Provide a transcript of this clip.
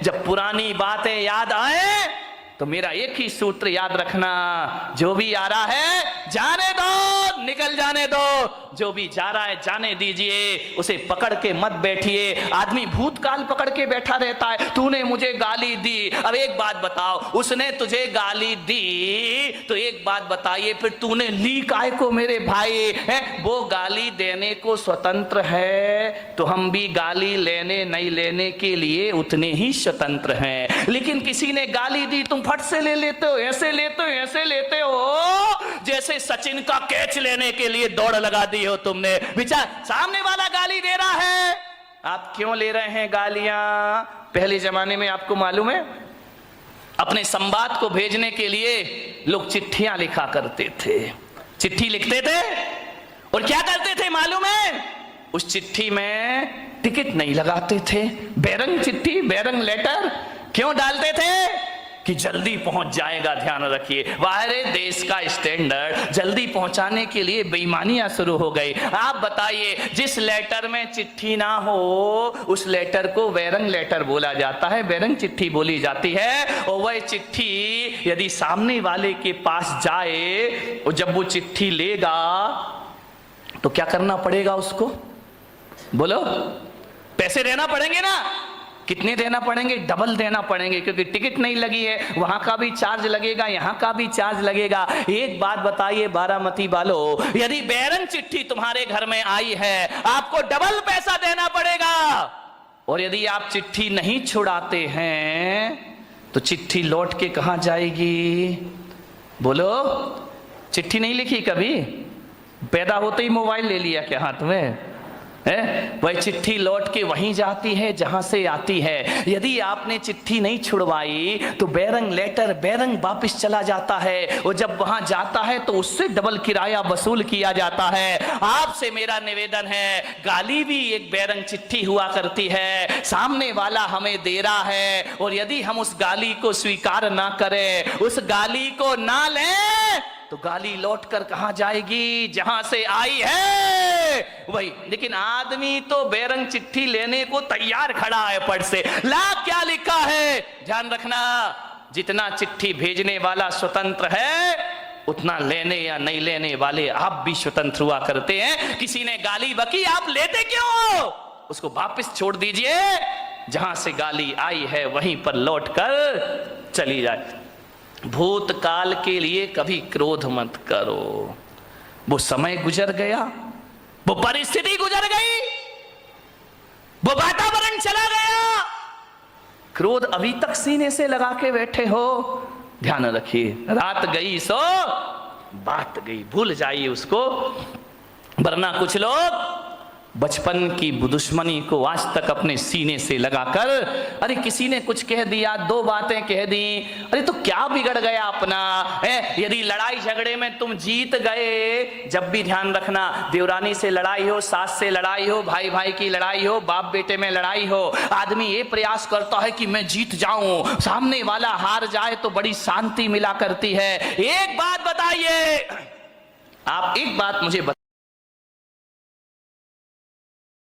जब पुरानी बातें याद आए तो मेरा एक ही सूत्र याद रखना, जो भी आ रहा है जाने दो, निकल जाने दो, जो भी जा रहा है जाने दीजिए, उसे पकड़ के मत बैठिए। आदमी भूतकाल पकड़ के बैठा रहता है, तूने मुझे गाली दी। अब एक बात बताओ, उसने तुझे गाली दी तो एक बात बताइए, फिर तूने ली काहे को मेरे भाई? है वो गाली देने को स्वतंत्र है, तो हम भी गाली लेने नहीं लेने के लिए उतने ही स्वतंत्र हैं। लेकिन किसी ने गाली दी, तुम फट से ले लेते हो, ऐसे लेते हो, ऐसे लेते हो जैसे सचिन का कैच लेने के लिए दौड़ लगा दी हो तुमने। विचार, सामने वाला गाली दे रहा है, आप क्यों ले रहे हैं गालियां? पहले जमाने में आपको मालूम है, अपने संवाद को भेजने के लिए लोग चिट्ठियां लिखा करते थे। चिट्ठी लिखते थे और क्या करते थे मालूम है? उस चिट्ठी में टिकट नहीं लगाते थे। बैरंग चिट्ठी, बैरंग लेटर क्यों डालते थे? कि जल्दी पहुंच जाएगा। ध्यान रखिए, बाहर देश का स्टैंडर्ड, जल्दी पहुंचाने के लिए बेईमानियां शुरू हो गई। आप बताइए, जिस लेटर में चिट्ठी ना हो उस लेटर को बैरंग लेटर बोला जाता है, बैरंग चिट्ठी बोली जाती है। और वह चिट्ठी यदि सामने वाले के पास जाए और जब वो चिट्ठी लेगा तो क्या करना पड़ेगा उसको? बोलो, पैसे देना पड़ेंगे ना? कितने देना पड़ेंगे? डबल देना पड़ेंगे, क्योंकि टिकट नहीं लगी है, वहां का भी चार्ज लगेगा, यहां का भी चार्ज लगेगा। एक बात बताइए बारामती वालों, यदि बैरंग चिट्ठी तुम्हारे घर में आई है आपको डबल पैसा देना पड़ेगा। और यदि आप चिट्ठी नहीं छुड़ाते हैं तो चिट्ठी लौट के कहां जाएगी? बोलो, चिट्ठी नहीं लिखी कभी? पैदा होते ही मोबाइल ले लिया क्या हाथ में? वह चिट्ठी लौट के वहीं जाती है जहां से आती है। यदि आपने चिट्ठी नहीं छुड़वाई तो बैरंग लेटर बैरंग वापस चला जाता है, और जब वहां जाता है तो उससे डबल किराया वसूल किया जाता है। आपसे मेरा निवेदन है, गाली भी एक बैरंग चिट्ठी हुआ करती है, सामने वाला हमें दे रहा है, और यदि हम उस गाली को स्वीकार ना करें, उस गाली को ना लें, तो गाली लौट कर कहां जाएगी? जहां से आई है वही। लेकिन आदमी तो बैरंग चिट्ठी लेने को तैयार खड़ा है, पढ़ से ला क्या लिखा है। ध्यान रखना, जितना चिट्ठी भेजने वाला स्वतंत्र है उतना लेने या नहीं लेने वाले आप भी स्वतंत्र हुआ करते हैं। किसी ने गाली बकी, आप लेते क्यों हो? उसको वापस छोड़ दीजिए, जहां से गाली आई है वहीं पर लौट कर चली जाए। भूतकाल के लिए कभी क्रोध मत करो, वो समय गुजर गया, वो परिस्थिति गुजर गई, वो वातावरण चला गया। क्रोध अभी तक सीने से लगा के बैठे हो, ध्यान रखिए, रात गई सो बात गई, भूल जाइए उसको। वरना कुछ लोग बचपन की दुश्मनी को आज तक अपने सीने से लगाकर, अरे किसी ने कुछ कह दिया, दो बातें कह दी, अरे तो क्या बिगड़ गया अपना है? यदि लड़ाई झगड़े में तुम जीत गए, जब भी ध्यान रखना, देवरानी से लड़ाई हो, सास से लड़ाई हो, भाई भाई की लड़ाई हो, बाप बेटे में लड़ाई हो, आदमी ये प्रयास करता है कि मैं जीत जाऊं, सामने वाला हार जाए तो बड़ी शांति मिला करती है। एक बात बताइए, आप एक बात मुझे